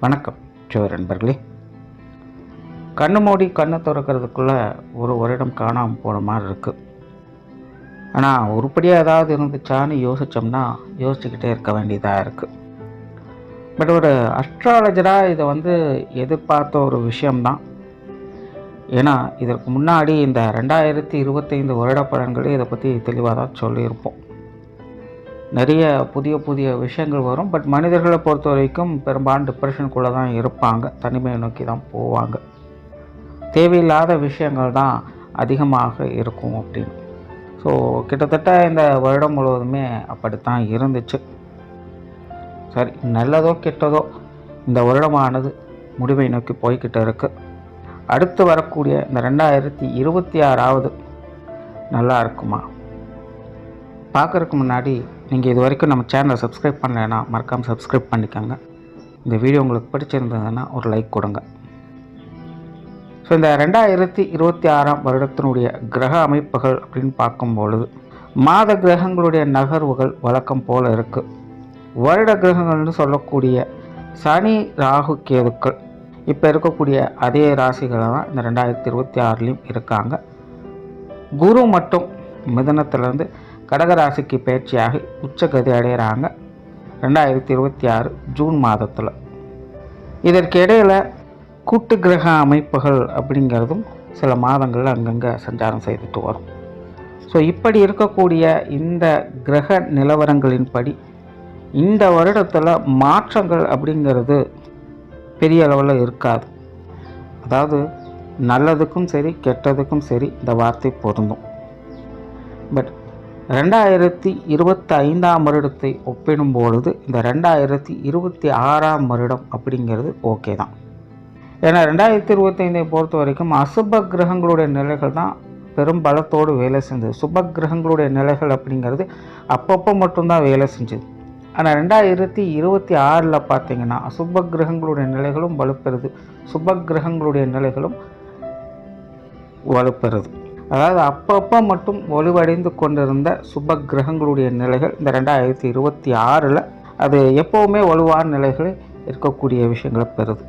வணக்கம் நண்பர்களே. கண்ணு மூடி கண்ணை திறக்கிறதுக்குள்ளே ஒரு வருடம் காணாமல் போன மாதிரி இருக்குது. ஆனால் உருப்படியாக ஏதாவது இருந்துச்சான்னு யோசிச்சுக்கிட்டே இருக்க வேண்டியதாக இருக்குது. பட் ஒரு அஸ்ட்ராலஜராக இதை எதிர்பார்த்த ஒரு விஷயம்தான். ஏன்னா இதற்கு முன்னாடி இந்த 2025 வருட பலன்களே இதை பற்றி தெளிவாக தான் சொல்லியிருப்போம். நிறைய புதிய புதிய விஷயங்கள் வரும். பட் மனிதர்களை பொறுத்த வரைக்கும் பெரும்பாலும் டிப்ரெஷனுக்குள்ளே தான் இருப்பாங்க, தனிமையை நோக்கி தான் போவாங்க. தேவையில்லாத விஷயங்கள் தான் அதிகமாக இருக்கும் அப்படின்னு. ஸோ கிட்டத்தட்ட இந்த வருடம் முழுவதுமே அப்படித்தான் இருந்துச்சு. சரி, நல்லதோ கெட்டதோ இந்த வருடமானது முடிவை நோக்கி போய்கிட்டு இருக்கு. அடுத்து வரக்கூடிய இந்த 2026 நல்லா இருக்குமா? பார்க்குறதுக்கு முன்னாடி நீங்கள் இது வரைக்கும் நம்ம சேனலை சப்ஸ்கிரைப் பண்ணலைன்னா மறக்காமல் சப்ஸ்கிரைப் பண்ணிக்கோங்க. இந்த வீடியோ உங்களுக்கு பிடிச்சிருந்ததுன்னா ஒரு லைக் கொடுங்க. ஸோ இந்த 2026 வருடத்தினுடைய கிரக அமைப்புகள் அப்படின்னு பார்க்கும்பொழுது மாத கிரகங்களுடைய நகர்வுகள் வழக்கம் போல் இருக்குது. வருட கிரகங்கள்னு சொல்லக்கூடிய சனி, ராகு, கேதுக்கள் இப்போ இருக்கக்கூடிய அதே ராசிகளை தான் இந்த 2026 இருக்காங்க. குரு மட்டும் மிதனத்திலேருந்து கடகராசிக்கு பயிற்சியாகி உச்சகதி அடைகிறாங்க 2026 ஜூன் மாதத்தில். இதற்கு இடையில் கூட்டு கிரக அமைப்புகள் அப்படிங்கிறதும் சில மாதங்கள் அங்கங்கே சஞ்சாரம் செய்துட்டு வரும். ஸோ இப்படி இருக்கக்கூடிய இந்த கிரக நிலவரங்களின்படி இந்த வருடத்தில் மாற்றங்கள் அப்படிங்கிறது பெரிய அளவில் இருக்காது. அதாவது நல்லதுக்கும் சரி கெட்டதுக்கும் சரி இந்த வார்த்தை பொருந்தும். பட் 2025 வருடத்தை ஒப்பிடும்பொழுது இந்த 2026 வருடம் அப்படிங்கிறது ஓகே தான். ஏன்னா 2025 பொறுத்த வரைக்கும் அசுப கிரகங்களுடைய நிலைகள் தான் பெரும் பலத்தோடு வேலை செஞ்சது. சுப கிரகங்களுடைய நிலைகள் அப்படிங்கிறது அப்பப்போ மட்டும்தான் வேலை செஞ்சது. ஆனால் 2026 பார்த்தீங்கன்னா அசுப கிரகங்களுடைய நிலைகளும் வலுப்பெறுது, சுப கிரகங்களுடைய நிலைகளும் வலுப்பெறுது. அதாவது அப்பப்போ மட்டும் வலுவடைந்து கொண்டிருந்த சுப கிரகங்களுடைய நிலைகள் இந்த 2026 அது எப்போவுமே வலுவான நிலைகள் இருக்கக்கூடிய விஷயங்களை பெறுது.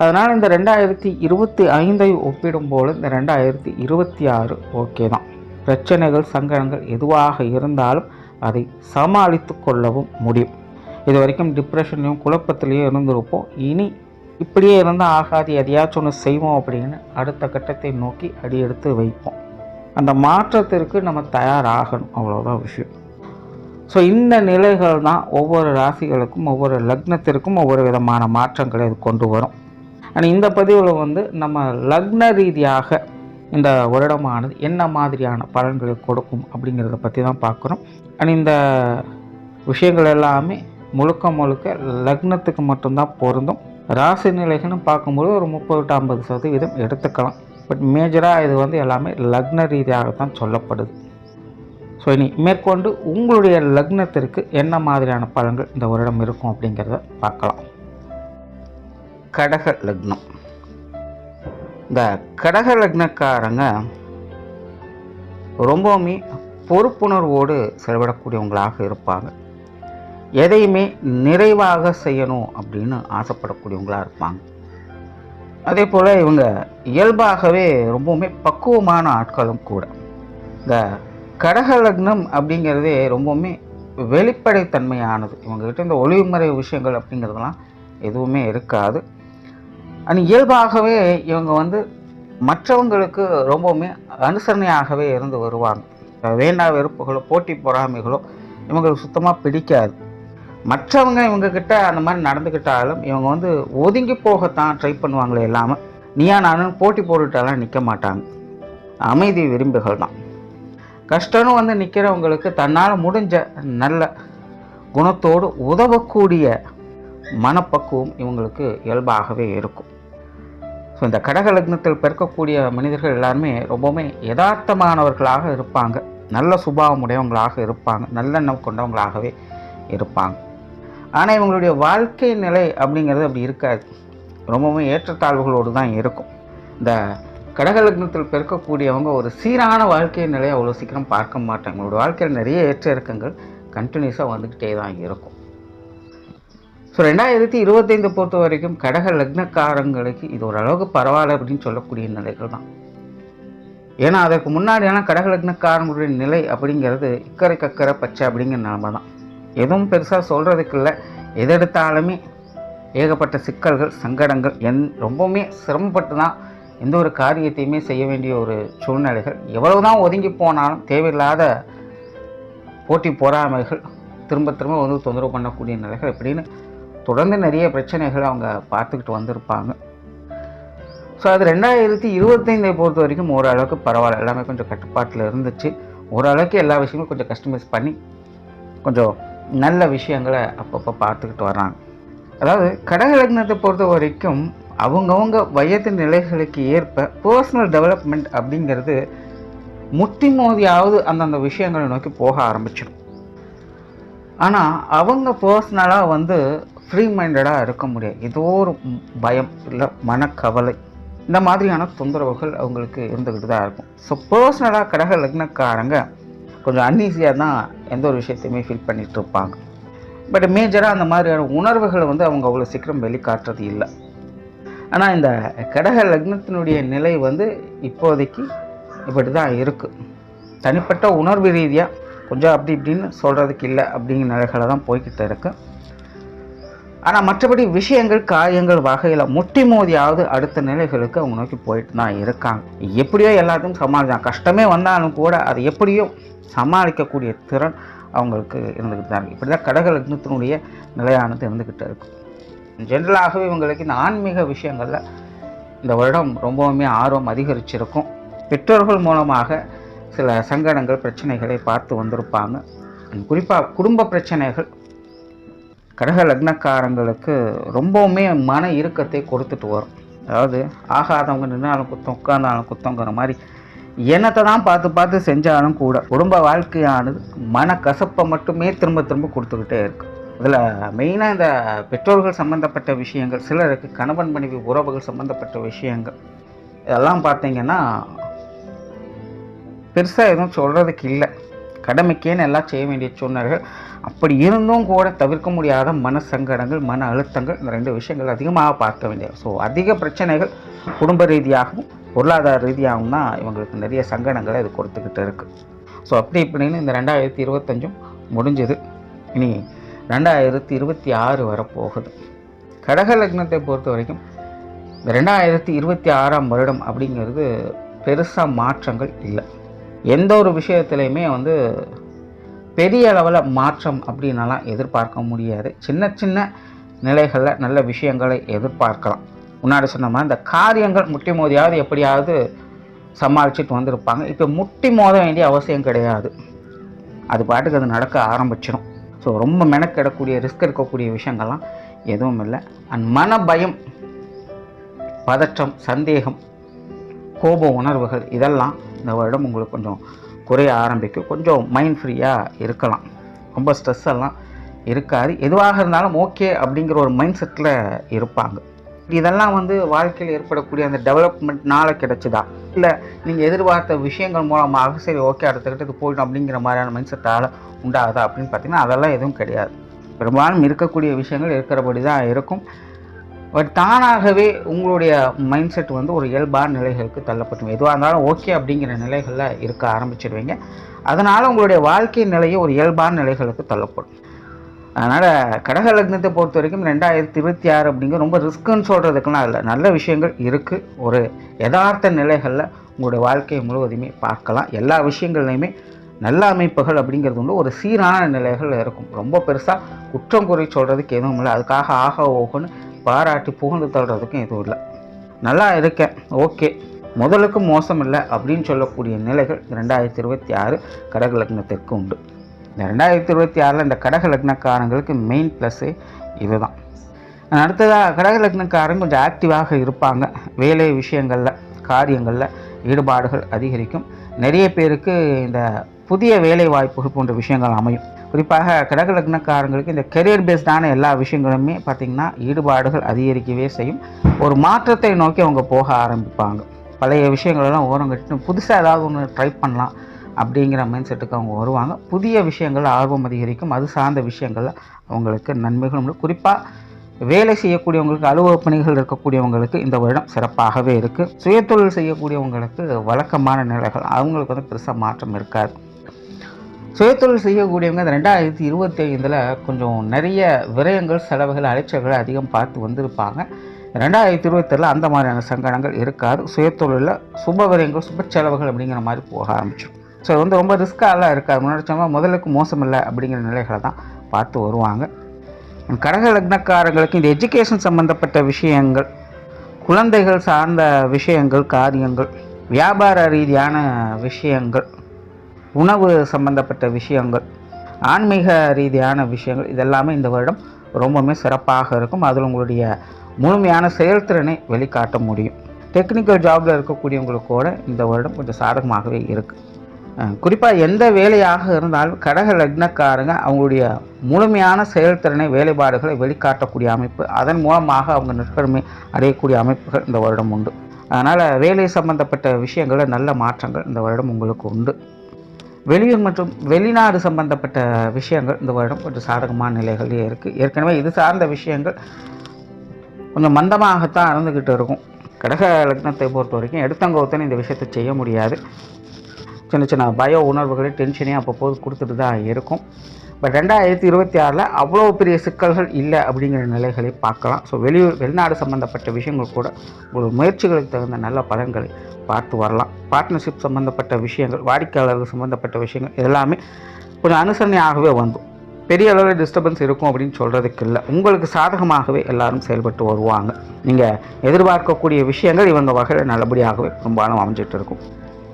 அதனால் இந்த 2025 ஒப்பிடும்போது இந்த 2026 ஓகே தான். பிரச்சனைகள், சங்கடங்கள் எதுவாக இருந்தாலும் அதை சமாளித்து கொள்ளவும் முடியும். இது வரைக்கும் டிப்ரெஷன்லையும் குழப்பத்திலையும் இருந்திருப்போம். இனி இப்படியே இருந்தால் ஆகாது, எதையாச்சும் ஒன்று செய்வோம் அப்படின்னு அடுத்த கட்டத்தை நோக்கி அடி எடுத்து வைப்போம். அந்த மாற்றத்திற்கு நம்ம தயாராகணும், அவ்வளோதான் விஷயம். ஸோ இந்த நிலைகள் தான் ஒவ்வொரு ராசிகளுக்கும் ஒவ்வொரு லக்னத்திற்கும் ஒவ்வொரு விதமான மாற்றங்களை இது கொண்டு வரும். ஆனால் இந்த பதிவில் நம்ம லக்ன ரீதியாக இந்த வருடமானது என்ன மாதிரியான பலன்களை கொடுக்கும் அப்படிங்கிறத பற்றி தான் பார்க்குறோம். ஆனால் இந்த விஷயங்கள் எல்லாமே முழுக்க லக்னத்துக்கு மட்டும்தான் பொருந்தும். ராசி நிலைகள்னு பார்க்கும்போது ஒரு 30-50% எடுத்துக்கலாம். பட் மேஜராக இது எல்லாமே லக்ன ரீதியாகத்தான் சொல்லப்படுது. ஸோ இனி மேற்கொண்டு உங்களுடைய லக்னத்திற்கு என்ன மாதிரியான பலன்கள் இந்த வருடம் இருக்கும் அப்படிங்கிறத பார்க்கலாம். கடக லக்னம். இந்த கடக லக்னக்காரங்க ரொம்பவுமே பொறுப்புணர்வோடு செயல்படக்கூடியவங்களாக இருப்பாங்க. எதையுமே நிறைவாக செய்யணும் அப்படின்னு ஆசைப்படக்கூடியவங்களாக இருப்பாங்க. அதே போல் இவங்க இயல்பாகவே ரொம்பவுமே பக்குவமான ஆட்களும் கூட. இந்த கடக லக்னம் அப்படிங்கிறதே ரொம்பவுமே வெளிப்படைத்தன்மையானது. இவங்ககிட்ட இந்த ஒளிவுமுறை விஷயங்கள் அப்படிங்கிறதுலாம் எதுவுமே இருக்காது. ஆனால் இயல்பாகவே இவங்க மற்றவங்களுக்கு ரொம்பவுமே அனுசரணையாகவே இருந்து வருவாங்க. வேண்டா வெறுப்புகளோ போட்டி பொறாமைகளோ இவங்களுக்கு சுத்தமாக பிடிக்காது. மற்றவங்க இவங்கக்கிட்ட அந்த மாதிரி நடந்துக்கிட்டாலும் இவங்க ஒதுங்கி போகத்தான் ட்ரை பண்ணுவாங்களே இல்லாமல் நீயா நானும் போட்டி போட்டுட்டாலாம் நிற்க மாட்டாங்க. அமைதி விரும்பிகள் தான். கஷ்டம்னு நிற்கிறவங்களுக்கு தன்னால் முடிஞ்ச நல்ல குணத்தோடு உதவக்கூடிய மனப்பக்குவம் இவங்களுக்கு இயல்பாகவே இருக்கும். ஸோ இந்த கடக லக்னத்தில் பிறக்கக்கூடிய மனிதர்கள் எல்லாருமே ரொம்பவுமே யதார்த்தமானவர்களாக இருப்பாங்க. நல்ல சுபாவம் உடையவங்களாக இருப்பாங்க. நல்லெண்ணம் கொண்டவங்களாகவே இருப்பாங்க. ஆனால் இவங்களுடைய வாழ்க்கை நிலை அப்படிங்கிறது அப்படி இருக்காது. ரொம்பவும் ஏற்றத்தாழ்வுகளோடு தான் இருக்கும். இந்த கடக லக்னத்தில் பிறக்கக்கூடியவங்க ஒரு சீரான வாழ்க்கை நிலையை அவ்வளோ சீக்கிரம் பார்க்க மாட்டாங்க. உங்களோட வாழ்க்கையில் நிறைய ஏற்ற இறக்கங்கள் கண்டினியூஸாக வந்துக்கிட்டே தான் இருக்கும். ஸோ 2025 பொறுத்த வரைக்கும் கடக லக்னக்காரங்களுக்கு இது ஓரளவுக்கு பரவாயில்ல அப்படின்னு சொல்லக்கூடிய நிலைகள் தான். ஏன்னா அதற்கு முன்னாடியான கடக லக்னக்காரங்களுடைய நிலை அப்படிங்கிறது இக்கரை கக்கரை பச்சை அப்படிங்கிற நிலைமை தான். எதுவும் பெருசாக சொல்கிறதுக்கு இல்லை. எதெடுத்தாலுமே ஏகப்பட்ட சிக்கல்கள், சங்கடங்கள், ரொம்பவுமே சிரமப்பட்டு தான் எந்த ஒரு காரியத்தையுமே செய்ய வேண்டிய ஒரு சூழ்நிலைகள். எவ்வளவு தான் ஒதுங்கி போனாலும் தேவையில்லாத போட்டி பொறாமைகள் திரும்ப திரும்ப வந்து தொந்தரவு பண்ணக்கூடிய நிலைகள் இப்படின்னு தொடர்ந்து நிறைய பிரச்சனைகளை அவங்க பார்த்துக்கிட்டு வந்திருப்பாங்க. ஸோ அது 2025 பொறுத்த வரைக்கும் ஓரளவுக்கு பரவாயில்ல. எல்லாமே கொஞ்சம் கட்டுப்பாட்டில் இருந்துச்சு. ஓரளவுக்கு எல்லா விஷயங்களும் கொஞ்சம் கஸ்டமைஸ் பண்ணி கொஞ்சம் நல்ல விஷயங்களை அப்பப்போ பார்த்துக்கிட்டு வர்றாங்க. அதாவது கடக லக்னத்தை பொறுத்த வரைக்கும் அவங்கவுங்க வயது நிலைகளுக்கு ஏற்ப பர்சனல் டெவலப்மெண்ட் அப்படிங்கிறது முட்டி மோதியாவது அந்தந்த விஷயங்களை நோக்கி போக ஆரம்பிச்சிடும். ஆனால் அவங்க பர்சனலாக வந்து ஃப்ரீ மைண்டடாக இருக்க முடியாது. ஏதோ ஒரு பயம் இல்லை மனக்கவலை இந்த மாதிரியான தொந்தரவுகள் அவங்களுக்கு இருந்துக்கிட்டு தான் இருக்கும். ஸோ பர்சனலாக கடக லக்னக்காரங்க கொஞ்சம் அன்ஈஸியாக தான் எந்த ஒரு விஷயத்தையுமே ஃபீல் பண்ணிகிட்டு இருப்பாங்க. பட் மேஜராக அந்த மாதிரியான உணர்வுகளை வந்து அவங்க அவ்வளோ சீக்கிரம் வெளிக்காட்டுறது இல்லை. ஆனால் இந்த கடக லக்னத்தினுடைய நிலை வந்து இப்போதைக்கு இப்படி தான் இருக்குது. தனிப்பட்ட உணர்வு ரீதியாக கொஞ்சம் அப்படி இப்படின்னு சொல்கிறதுக்கு இல்லை அப்படிங்கிற நிலைகளை தான் போய்கிட்டு இருக்குது. ஆனால் மற்றபடி விஷயங்கள், காரியங்கள் வகையில் முட்டி மோதியாவது அடுத்த நிலைகளுக்கு அவங்க நோக்கி போயிட்டு தான் இருக்காங்க. எப்படியோ எல்லாத்தையும் சமாளிச்சாங்க. கஷ்டமே வந்தாலும் கூட அதை எப்படியோ சமாளிக்கக்கூடிய திறன் அவங்களுக்கு இருந்துக்கிட்டு தான் இருக்குது. இப்படி தான் கடக லக்னத்தினுடைய நிலையானது இருந்துக்கிட்டு இருக்குது. ஜென்ரலாகவே இவங்களுக்கு இந்த ஆன்மீக விஷயங்களில் இந்த வருடம் ரொம்பவுமே ஆர்வம் அதிகரிச்சிருக்கும். பெற்றோர்கள் மூலமாக சில சங்கடங்கள், பிரச்சனைகளை பார்த்து வந்திருப்பாங்க. குறிப்பாக குடும்ப பிரச்சனைகள் கடக லக்னக்காரங்களுக்கு ரொம்பவுமே மன இறுக்கத்தை கொடுத்துட்டு வரும். அதாவது ஆகாதவங்க நின்னாலும் குத்தம், உட்கார்ந்தாலும் குத்தங்கிற மாதிரி எண்ணத்தை தான் பார்த்து பார்த்து செஞ்சாலும் கூட குடும்ப வாழ்க்கையானது மன கசப்பை மட்டுமே திரும்ப திரும்ப கொடுத்துக்கிட்டே இருக்கு. இதில் மெயினாக இந்த பெற்றோர்கள் சம்மந்தப்பட்ட விஷயங்கள், சிலருக்கு கணவன் மனைவி உறவுகள் சம்மந்தப்பட்ட விஷயங்கள், இதெல்லாம் பார்த்தீங்கன்னா பெருசாக எதுவும் சொல்கிறதுக்கு இல்லை. கடமைக்கேன்னு எல்லாம் செய்ய வேண்டிய சூழ்நிலைகள். அப்படி இருந்தும் கூட தவிர்க்க முடியாத மன சங்கடங்கள், மன அழுத்தங்கள், இந்த ரெண்டு விஷயங்கள் அதிகமாக பார்க்க வேண்டியது. ஸோ அதிக பிரச்சனைகள் குடும்ப ரீதியாகவும் பொருளாதார ரீதியாகவும் தான் இவங்களுக்கு நிறைய சங்கடங்களை இது கொடுத்துக்கிட்டு இருக்குது. ஸோ அப்படி இப்படின்னு இந்த 2025 முடிஞ்சது. இனி 2026 வரப்போகுது. கடக லக்னத்தை பொறுத்த வரைக்கும் இந்த 2026ஆம் வருடம் அப்படிங்கிறது பெருசாக மாற்றங்கள் இல்லை. எந்த ஒரு விஷயத்துலையுமே வந்து பெரிய அளவில் மாற்றம் அப்படின்னலாம் எதிர்பார்க்க முடியாது. சின்ன சின்ன நிலைகளில் நல்ல விஷயங்களை எதிர்பார்க்கலாம். முன்னாடி சொன்ன மாதிரி இந்த காரியங்கள் முட்டி மோதியாவது எப்படியாவது சமாளிச்சுட்டு வந்திருப்பாங்க. இப்போ முட்டி மோத வேண்டிய அவசியம் கிடையாது. அது பாட்டுக்கு அது நடக்க ஆரம்பிச்சிடும். ஸோ ரொம்ப மெனக்கெடக்கூடிய, ரிஸ்க் எடுக்கக்கூடிய விஷயங்கள்லாம் எதுவும் இல்லை. அண்ட் மன பயம், பதற்றம், சந்தேகம், கோப உணர்வுகள் இதெல்லாம் இந்த வருடம் உங்களுக்கு கொஞ்சம் குறைய ஆரம்பிக்கும். கொஞ்சம் மைண்ட் ஃப்ரீயாக இருக்கலாம். ரொம்ப ஸ்ட்ரெஸ் எல்லாம் இருக்காது. எதுவாக இருந்தாலும் ஓகே அப்படிங்கிற ஒரு மைண்ட் செட்டில் இருப்பாங்க. இதெல்லாம் வந்து வாழ்க்கையில் ஏற்படக்கூடிய அந்த டெவலப்மெண்ட்னால கிடைச்சிதா, இல்லை நீங்கள் எதிர்பார்த்த விஷயங்கள் மூலமாக சரி ஓகே அடுத்த கட்டத்துக்கு போயிடும் அப்படிங்கிற மாதிரியான மைண்ட் செட்டால் உண்டாகுதா அப்படின்னு பார்த்தீங்கன்னா அதெல்லாம் எதுவும் கிடையாது. பெரும்பாலும் இருக்கக்கூடிய விஷயங்கள் இருக்கிறபடி தான் இருக்கும். பட் தானாகவே உங்களுடைய மைண்ட் செட் வந்து ஒரு இயல்பான நிலைகளுக்கு தள்ளப்பட்டு எதுவாக இருந்தாலும் ஓகே அப்படிங்கிற நிலைகளில் இருக்க ஆரம்பிச்சிடுவீங்க. அதனால் உங்களுடைய வாழ்க்கை நிலையை ஒரு இயல்பான நிலைகளுக்கு தள்ளப்படும். அதனால் கடக லக்னத்தை பொறுத்த வரைக்கும் 2026 அப்படிங்கிற ரொம்ப ரிஸ்க்குன்னு சொல்கிறதுக்கெல்லாம் இல்லை. நல்ல விஷயங்கள் இருக்குது. ஒரு யதார்த்த நிலைகளில் உங்களுடைய வாழ்க்கையை முழுவதுமே பார்க்கலாம். எல்லா விஷயங்கள்லையுமே நல்ல அமைப்புகள் அப்படிங்கிறது உண்டு. ஒரு சீரான நிலைகள் இருக்கும். ரொம்ப பெருசாக குற்றம் குறை சொல்கிறதுக்கு எதுவும் இல்லை. அதுக்காக ஆக ஓகோன்னு பாராட்டி புகழ்ந்து தள்ளுறதுக்கும் எதுவும் இல்லை. நல்லா இருக்கேன், ஓகே, முதலுக்கு மோசம் இல்லை அப்படின்னு சொல்லக்கூடிய நிலைகள் 2026 கடக லக்னத்திற்கு உண்டு. இந்த 2026 இந்த கடக லக்னக்காரங்களுக்கு மெயின் ப்ளஸ்ஸே இதுதான். அடுத்ததாக கடக லக்னக்காரங்க கொஞ்சம் ஆக்டிவாக இருப்பாங்க. வேலை விஷயங்களில், காரியங்களில் ஈடுபாடுகள் அதிகரிக்கும். நிறைய பேருக்கு இந்த புதிய வேலை வாய்ப்புகள் போன்ற விஷயங்கள் அமையும். குறிப்பாக கடக லக்னக்காரங்களுக்கு இந்த கெரியர் பேஸ்டான எல்லா விஷயங்களுமே பார்த்திங்கன்னா ஈடுபாடுகள் அதிகரிக்கவே செய்யும். ஒரு மாற்றத்தை நோக்கி அவங்க போக ஆரம்பிப்பாங்க. பழைய விஷயங்களெல்லாம் ஓரம் கட்டிட்டு புதுசாக ஏதாவது ஒன்று ட்ரை பண்ணலாம் அப்படிங்கிற மைண்ட் செட்டுக்கு அவங்க வருவாங்க. புதிய விஷயங்கள் ஆர்வம் அதிகரிக்கும். அது சார்ந்த விஷயங்களில் அவங்களுக்கு நன்மைகள் உண்டு. குறிப்பாக வேலை செய்யக்கூடியவங்களுக்கு, அலுவலக பணிகள் இருக்கக்கூடியவங்களுக்கு இந்த வருடம் சிறப்பாகவே இருக்குது. சுயதொழில் செய்யக்கூடியவங்களுக்கு வழக்கமான நிலைகள் அவங்களுக்கு வந்து பெருசாக மாற்றம் இருக்காது. சுயதொழில் செய்யக்கூடியவங்க இந்த 2025 கொஞ்சம் நிறைய விரயங்கள், செலவுகள், அலைச்சல்கள் அதிகம் பார்த்து வந்திருப்பாங்க. 2026 அந்த மாதிரியான சங்கடங்கள் இருக்காது. சுயதொழிலில் சுப விரயங்கள், சுப செலவுகள் அப்படிங்கிற மாதிரி போக ஆரம்பிச்சிடும். ஸோ இது வந்து ரொம்ப ரிஸ்க்காலாம் இருக்காது. முன்னாடி முதலுக்கு மோசம் இல்லை அப்படிங்கிற நிலைகளை தான் பார்த்து வருவாங்க. கடக லக்னக்காரங்களுக்கு இந்த எஜுகேஷன் சம்மந்தப்பட்ட விஷயங்கள், குழந்தைகள் சார்ந்த விஷயங்கள், காரியங்கள், வியாபார ரீதியான விஷயங்கள், உணவு சம்பந்தப்பட்ட விஷயங்கள், ஆன்மீக ரீதியான விஷயங்கள், இதெல்லாமே இந்த வருடம் ரொம்பவுமே சிறப்பாக இருக்கும். அதில் உங்களுடைய முழுமையான செயல்திறனை வெளிக்காட்ட முடியும். டெக்னிக்கல் ஜாபில் இருக்கக்கூடியவங்களுக்கு கூட இந்த வருடம் கொஞ்சம் சாதகமாகவே இருக்குது. குறிப்பாக எந்த வேலையாக இருந்தாலும் கடக லக்னக்காரங்க அவங்களுடைய முழுமையான செயல்திறனை, வேலைப்பாடுகளை வெளிக்காட்டக்கூடிய அமைப்பு, அதன் மூலமாக அவங்க நற்பெருமை அடையக்கூடிய அமைப்புகள் இந்த வருடம் உண்டு. அதனால் வேலை சம்பந்தப்பட்ட விஷயங்களில் நல்ல மாற்றங்கள் இந்த வருடம் உங்களுக்கு உண்டு. வெளியூர் மற்றும் வெளிநாடு சம்பந்தப்பட்ட விஷயங்கள் இந்த வருடம் கொஞ்சம் சாதகமான நிலைகளே இருக்குது. ஏற்கனவே இது சார்ந்த விஷயங்கள் கொஞ்சம் மந்தமாகத்தான் இருந்துக்கிட்டு இருக்கும். கடக லக்னத்தை பொறுத்த வரைக்கும் எடுத்தங்கோத்தனை இந்த விஷயத்தை செய்ய முடியாது. சின்ன சின்ன பய உணர்வுகளை, டென்ஷனே அப்பப்போது கொடுத்துட்டு தான் இருக்கும். பட் 2026 அவ்வளோ பெரிய சிக்கல்கள் இல்லை அப்படிங்கிற நிலைகளை பார்க்கலாம். ஸோ வெளிநாடு சம்மந்தப்பட்ட விஷயங்கள் கூட ஒரு முயற்சிகளுக்கு தகுந்த நல்ல பலன்களை பார்த்து வரலாம். பார்ட்னர்ஷிப் சம்மந்தப்பட்ட விஷயங்கள், வாடிக்கையாளர்கள் சம்மந்தப்பட்ட விஷயங்கள் எல்லாமே கொஞ்சம் அனுசரணையாகவே வந்தும் பெரிய அளவில் டிஸ்டர்பன்ஸ் இருக்கும் அப்படின்னு சொல்கிறதுக்கு இல்லை. உங்களுக்கு சாதகமாகவே எல்லாரும் செயல்பட்டு வருவாங்க. நீங்கள் எதிர்பார்க்கக்கூடிய விஷயங்கள் இவங்க வகையில் நல்லபடியாகவே பெரும்பாலும் அமைஞ்சிட்டு இருக்கும்.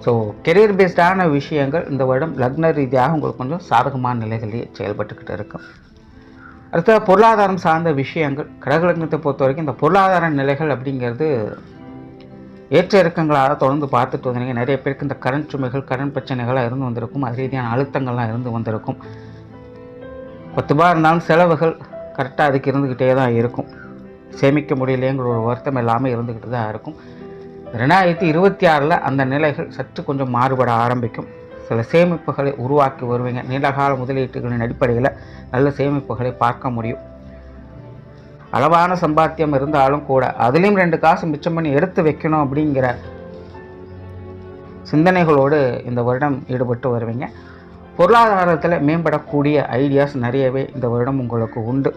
ஸோ கெரியர் பேஸ்டான விஷயங்கள் இந்த வருடம் லக்ன ரீதியாக உங்களுக்கு கொஞ்சம் சாதகமான நிலைகளிலே செயல்பட்டுக்கிட்டு இருக்கும். அடுத்த பொருளாதாரம் சார்ந்த விஷயங்கள், கடக லக்னத்தை பொறுத்த வரைக்கும் இந்த பொருளாதார நிலைகள் அப்படிங்கிறது ஏற்ற இறக்கங்களாக தொடர்ந்து பார்த்துட்டு வந்தீங்க. நிறைய பேருக்கு இந்த கரண்ட் சுமைகள், கரண்ட் பிரச்சனைகளாக இருந்து வந்திருக்கும். அது ரீதியான அழுத்தங்கள்லாம் இருந்து வந்திருக்கும். 10 ரூபா இருந்தாலும் செலவுகள் கரெக்டாக அதுக்கு இருந்துக்கிட்டே தான் இருக்கும். சேமிக்க முடியலைங்கிற ஒரு வருத்தம் எல்லாமே இருந்துக்கிட்டு தான் இருக்கும். 2026 அந்த நிலைகள் சற்று கொஞ்சம் மாறுபட ஆரம்பிக்கும். சில சேமிப்புகளை உருவாக்கி வருவீங்க. நீண்டகால முதலீட்டுகளின் அடிப்படையில் நல்ல சேமிப்புகளை பார்க்க முடியும். அளவான சம்பாத்தியம் இருந்தாலும் கூட அதுலேயும் 2 காசு மிச்சம் பண்ணி எடுத்து வைக்கணும் அப்படிங்கிற சிந்தனைகளோடு இந்த வருடம் ஈடுபட்டு வருவீங்க. பொருளாதாரத்தில் மேம்படக்கூடிய ஐடியாஸ் நிறையவே இந்த வருடம் உங்களுக்கு உண்டு.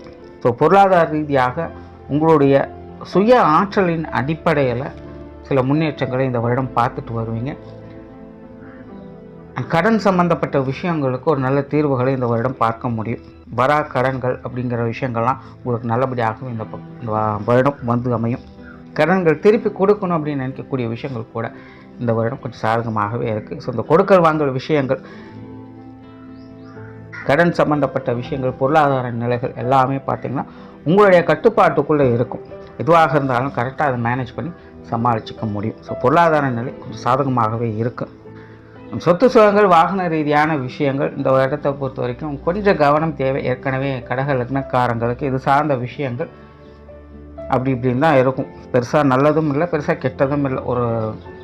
ஸோ பொருளாதார ரீதியாக உங்களுடைய சுய ஆற்றலின் அடிப்படையில் சில முன்னேற்றங்களை இந்த வருடம் பார்த்துட்டு வருவீங்க. கடன் சம்பந்தப்பட்ட விஷயங்களுக்கு ஒரு நல்ல தீர்வுகளை இந்த வருடம் பார்க்க முடியும். வரா கடன்கள் அப்படிங்கிற விஷயங்கள்லாம் உங்களுக்கு நல்லபடியாகவும் இந்த வருடம் வந்து அமையும். கடன்கள் திருப்பி கொடுக்கணும் அப்படின்னு நினைக்கக்கூடிய விஷயங்கள் கூட இந்த வருடம் கொஞ்சம் சாதகமாகவே இருக்குது. ஸோ இந்த கொடுக்கல் வாங்கல் விஷயங்கள், கடன் சம்பந்தப்பட்ட விஷயங்கள், பொருளாதார நிலைகள் எல்லாமே பார்த்திங்கன்னா உங்களுடைய கட்டுப்பாட்டுக்குள்ளே இருக்கும். எதுவாக இருந்தாலும் கரெக்டாக அதை மேனேஜ் பண்ணி சமாளிச்சிக்க முடியும். ஸோ பொருளாதார நிலை கொஞ்சம் சாதகமாகவே இருக்குது. சொத்து சுகங்கள், வாகன ரீதியான விஷயங்கள் இந்த வருடத்தை பொறுத்த வரைக்கும் கொஞ்சம் கவனம் தேவை. ஏற்கனவே கடக லக்னக்காரங்களுக்கு இது சார்ந்த விஷயங்கள் அப்படி இப்படின்னு தான் இருக்கும். பெருசாக நல்லதும் இல்லை, பெருசாக கெட்டதும் இல்லை, ஒரு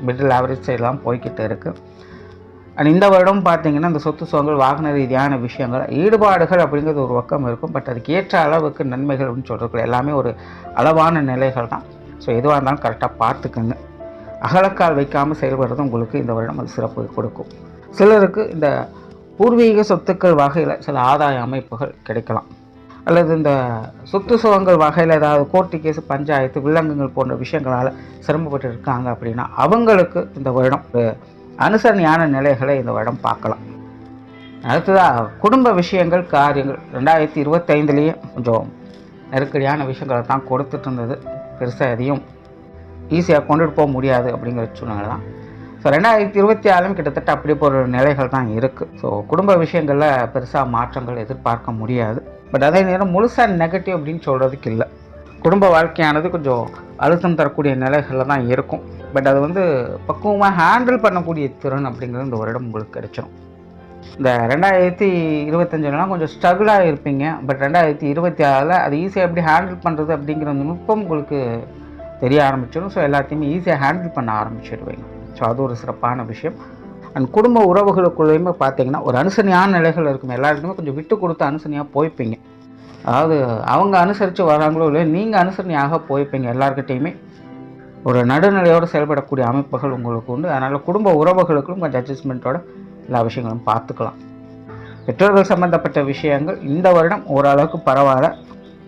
மிடில் ஆவரேஜ் சைடெலாம் போய்கிட்டு இருக்குது. அண்ட் இந்த வருடம் பார்த்திங்கன்னா இந்த சொத்து சுகங்கள், வாகன ரீதியான விஷயங்கள், ஈடுபாடுகள் அப்படிங்கிறது ஒரு பக்கம் இருக்கும். பட் அதுக்கு ஏற்ற அளவுக்கு நன்மைகள் அப்படின்னு சொல்கிறது எல்லாமே ஒரு அளவான நிலைகள் தான். ஸோ எதுவாக இருந்தாலும் கரெக்டாக பார்த்துக்குங்க. அகலக்கால் வைக்காமல் செயல்படுறது உங்களுக்கு இந்த வருடம் அது சிறப்பு கொடுக்கும். சிலருக்கு இந்த பூர்வீக சொத்துக்கள் வகையில் சில ஆதாய அமைப்புகள் கிடைக்கலாம். அல்லது இந்த சொத்து சுகங்கள் வகையில் ஏதாவது கோர்ட்டு கேஸு, பஞ்சாயத்து, வில்லங்கங்கள் போன்ற விஷயங்களால் சிரமப்பட்டு இருக்காங்க அப்படின்னா அவங்களுக்கு இந்த வருடம் அனுசரணையான நிலைகளை இந்த வருடம் பார்க்கலாம். அடுத்ததாக குடும்ப விஷயங்கள், காரியங்கள் 2025 கொஞ்சம் நெருக்கடியான விஷயங்களை தான் கொடுத்துட்டு இருந்தது. பெருசாக எதையும் ஈஸியாக கொண்டுட்டு போக முடியாது அப்படிங்கிற சூழ்நிலை தான். ஸோ 2026 கிட்டத்தட்ட அப்படி ஒரு நிலைகள் தான் இருக்குது. ஸோ குடும்ப விஷயங்களில் பெருசாக மாற்றங்கள் எதிர்பார்க்க முடியாது. பட் அதே நேரம் முழுசாக நெகட்டிவ் அப்படின்னு சொல்கிறதுக்கு இல்லை. குடும்ப வாழ்க்கையானது கொஞ்சம் அழுத்தம் தரக்கூடிய நிலைகளில் தான் இருக்கும். பட் அது வந்து பக்குவமாக ஹேண்டில் பண்ணக்கூடிய திறன் அப்படிங்கிறது இந்த வருடம் உங்களுக்கு கிடைச்சிடும். இந்த 2025 கொஞ்சம் ஸ்ட்ரகிளாக இருப்பீங்க. பட் 2026 அது ஈஸியாக எப்படி ஹேண்டில் பண்ணுறது அப்படிங்கிற நுட்பம் உங்களுக்கு தெரிய ஆரம்பிச்சிடும். ஸோ எல்லாத்தையுமே ஈஸியாக ஹேண்டில் பண்ண ஆரம்பிச்சிடுவீங்க. ஸோ அது ஒரு சிறப்பான விஷயம். அண்ட் குடும்ப உறவுகளுக்குள்ளேயுமே பார்த்தீங்கன்னா ஒரு அனுசரணையான நிலைகள் இருக்கும். எல்லாருக்குமே கொஞ்சம் விட்டு கொடுத்து அனுசரணையாக போய்ப்பீங்க. அதாவது அவங்க அனுசரித்து வராங்களோ இல்லையோ நீங்கள் அனுசரணையாக போய்ப்பீங்க. எல்லாருக்கிட்டையுமே ஒரு நடுநிலையோடு செயல்படக்கூடிய அமைப்புகள் உங்களுக்கு உண்டு. அதனால் குடும்ப உறவுகளுக்கும் கொஞ்சம் அட்ஜஸ்ட்மெண்ட்டோட எல்லா விஷயங்களும் பார்த்துக்கலாம். பெற்றோர்கள் சம்மந்தப்பட்ட விஷயங்கள் இந்த வருடம் ஓரளவுக்கு பரவாயில்ல.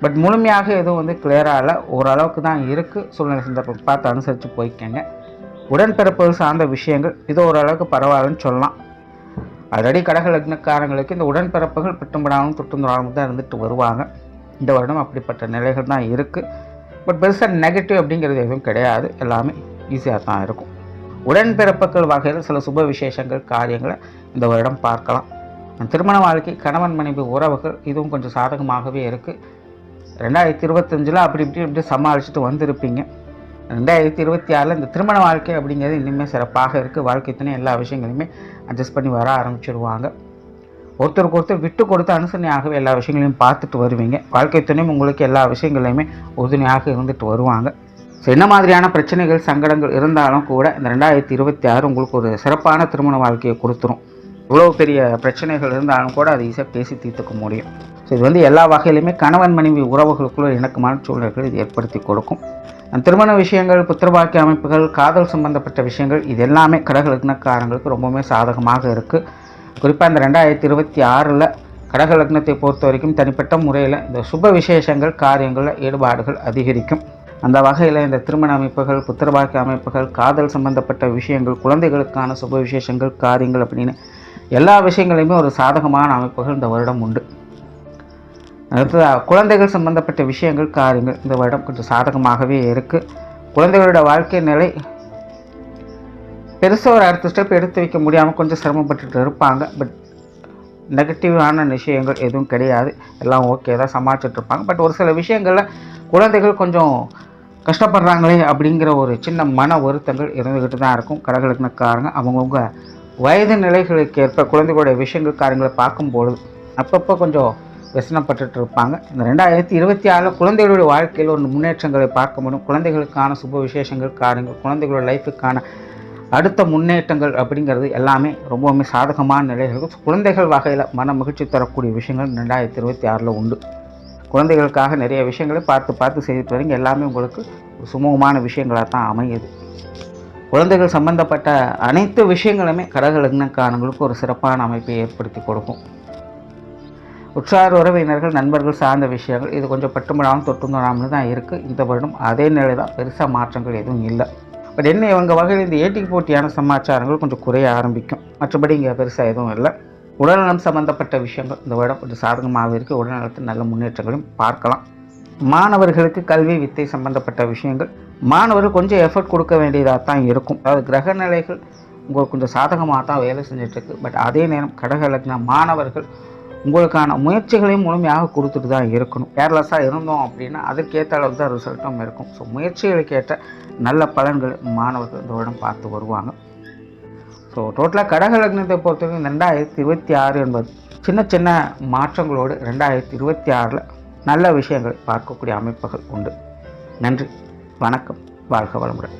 பட் முழுமையாக எதுவும் கிளியராக இல்லை, ஓரளவுக்கு தான் இருக்குது. சூழ்நிலை சந்தர்ப்பம் பார்த்து அனுசரித்து போய்க்கங்க. உடன்பிறப்புகள் சார்ந்த விஷயங்கள் இது ஓரளவுக்கு பரவாயில்லன்னு சொல்லலாம். ஆல்ரெடி கடக லக்னக்காரங்களுக்கு இந்த உடன்பிறப்புகள் பிட்டும்படாமல் துட்டுந்துடாமல் தான் இருந்துட்டு வருவாங்க. இந்த வருடம் அப்படிப்பட்ட நிலைகள் தான் இருக்குது. பட் பெருசாக நெகட்டிவ் அப்படிங்கிறது எதுவும் கிடையாது, எல்லாமே ஈஸியாக தான் இருக்கும். உடன்பிறப்புகள் வகையில் சில சுப விசேஷங்கள் காரியங்களை இந்த வருடம் பார்க்கலாம். திருமண வாழ்க்கை, கணவன் மனைவி உறவுகள் இதுவும் கொஞ்சம் சாதகமாகவே இருக்குது. 2025 அப்படி இப்படி சமாளிச்சுட்டு வந்திருப்பீங்க. 2026 இந்த திருமண வாழ்க்கை அப்படிங்கிறது இன்னுமே சிறப்பாக இருக்குது. வாழ்க்கை துணை எல்லா விஷயங்களையுமே அட்ஜஸ்ட் பண்ணி வர ஆரம்பிச்சிடுவாங்க. ஒருத்தருக்கு ஒருத்தர் விட்டு கொடுத்து அனுசரணையாகவே எல்லா விஷயங்களையும் பார்த்துட்டு வருவீங்க. வாழ்க்கை துணையும் உங்களுக்கு எல்லா விஷயங்களையுமே உறுதுணையாக இருந்துட்டு வருவாங்க. ஸோ என்ன மாதிரியான பிரச்சனைகள் சங்கடங்கள் இருந்தாலும் கூட இந்த 2026 உங்களுக்கு ஒரு சிறப்பான திருமண வாழ்க்கையை கொடுத்துரும். இவ்வளோ பெரிய பிரச்சனைகள் இருந்தாலும் கூட அதை ஈஸியாக பேசி தீர்த்துக்க முடியும். ஸோ இது எல்லா வகையிலுமே கணவன் மனைவி உறவுகளுக்குள்ள இணக்கமான சூழ்நிலைகள் இது ஏற்படுத்தி கொடுக்கும். திருமண விஷயங்கள், புத்திரபாக்கிய அமைப்புகள், காதல் சம்பந்தப்பட்ட விஷயங்கள் இது எல்லாமே கடக லக்னக்காரங்களுக்கு ரொம்பவுமே சாதகமாக இருக்குது. குறிப்பாக இந்த 2026 கடக லக்னத்தை பொறுத்த வரைக்கும் தனிப்பட்ட முறையில் இந்த சுப விசேஷங்கள் காரியங்களில் ஈடுபாடுகள் அதிகரிக்கும். அந்த வகையில் இந்த திருமண அமைப்புகள், புத்திரபாக்கிய அமைப்புகள், காதல் சம்பந்தப்பட்ட விஷயங்கள், குழந்தைகளுக்கான சுப விசேஷங்கள் காரியங்கள் அப்படின்னு எல்லா விஷயங்களையுமே ஒரு சாதகமான அமைப்புகள் இந்த வருடம் உண்டு. அடுத்தது குழந்தைகள் சம்பந்தப்பட்ட விஷயங்கள் காரியங்கள் இந்த வருடம் கொஞ்சம் சாதகமாகவே இருக்குது. குழந்தைகளோட வாழ்க்கை நிலை பெருசாக ஒரு அடுத்த ஸ்டெப் எடுத்து வைக்க முடியாமல் கொஞ்சம் சிரமப்பட்டுட்டு இருப்பாங்க. பட் நெகட்டிவான விஷயங்கள் எதுவும் கிடையாது, எல்லாம் ஓகே தான் சமாளிச்சுட்டு இருப்பாங்க. பட் ஒரு சில விஷயங்களில் குழந்தைகள் கொஞ்சம் கஷ்டப்படுறாங்களே அப்படிங்கிற ஒரு சின்ன மன வருத்தங்கள் இருந்துக்கிட்டு தான் இருக்கும். கடக லக்னக்காரங்க அவங்கவுங்க வயது நிலைகளுக்கு ஏற்ப குழந்தைகளுடைய விஷயங்கள் காரியங்களை பார்க்கும்பொழுது அப்பப்போ கொஞ்சம் व्यसनப்பட்டு இருப்பாங்க. இந்த 2026 குழந்தைகளுடைய வாழ்க்கையில் ஒரு முன்னேற்றங்களை பார்க்க முடியும். குழந்தைகளுக்கான சுப விசேஷங்கள் காரியங்கள், குழந்தைகளோட லைஃபுக்கான அடுத்த முன்னேற்றங்கள் அப்படிங்கிறது எல்லாமே ரொம்பவுமே சாதகமான நிலைகள். குழந்தைகள் வகையில் மன மகிழ்ச்சி தரக்கூடிய விஷயங்கள் 2026 உண்டு. குழந்தைகளுக்காக நிறைய விஷயங்களை பார்த்து செய்துட்டு வரீங்க. எல்லாமே உங்களுக்கு சுமூகமான விஷயங்களாக தான் அமையுது. குழந்தைகள் சம்பந்தப்பட்ட அனைத்து விஷயங்களுமே கடக லக்னக்காரங்களுக்கு ஒரு சிறப்பான அமைப்பை ஏற்படுத்தி கொடுக்கும். உற்றார் உறவினர்கள் நண்பர்கள் சார்ந்த விஷயங்கள் இது கொஞ்சம் பட்டுமடாமல் தொட்டுங்கடாமல் தான் இருக்குது. இந்த வருடம் அதே நிலை தான், பெருசாக மாற்றங்கள் எதுவும் இல்லை. பட் என்ன இவங்க வகையில் இந்த ஏட்டிக்கு போட்டியான சமாச்சாரங்கள் கொஞ்சம் குறைய ஆரம்பிக்கும். மற்றபடி இங்கே பெருசாக எதுவும் இல்லை. உடல்நலம் சம்பந்தப்பட்ட விஷயங்கள் இந்த வருடம் கொஞ்சம் சாதகமாக இருக்குது. உடல்நலத்தில் நல்ல முன்னேற்றங்களையும் பார்க்கலாம். மாணவர்களுக்கு கல்வி வித்தை சம்பந்தப்பட்ட விஷயங்கள் மாணவர்கள் கொஞ்சம் எஃபர்ட் கொடுக்க வேண்டியதாக தான் இருக்கும். அதாவது கிரக நிலைகள் உங்களுக்கு கொஞ்சம் சாதகமாக தான் வேலை செஞ்சிட்ருக்கு. பட் அதே நேரம் கடக லக்ன மாணவர்கள் உங்களுக்கான முயற்சிகளையும் முழுமையாக கொடுத்துட்டு தான் இருக்கணும். கேர்லெஸ்ஸாக இருந்தோம் அப்படின்னா அதற்கேற்ற அளவுக்கு தான் ரிசல்ட்டும் இருக்கும். ஸோ முயற்சிகளுக்கு ஏற்ற நல்ல பலன்கள் மாணவர்கள் இந்த வருடம் பார்த்து வருவாங்க. ஸோ டோட்டலாக கடக லக்னத்தை பொறுத்தவரைக்கும் 2026 என்பது சின்ன சின்ன மாற்றங்களோடு 2026 நல்ல விஷயங்கள் பார்க்கக்கூடிய அமைப்புகள் உண்டு. நன்றி, வணக்கம், வாழ்க வளமுடன்.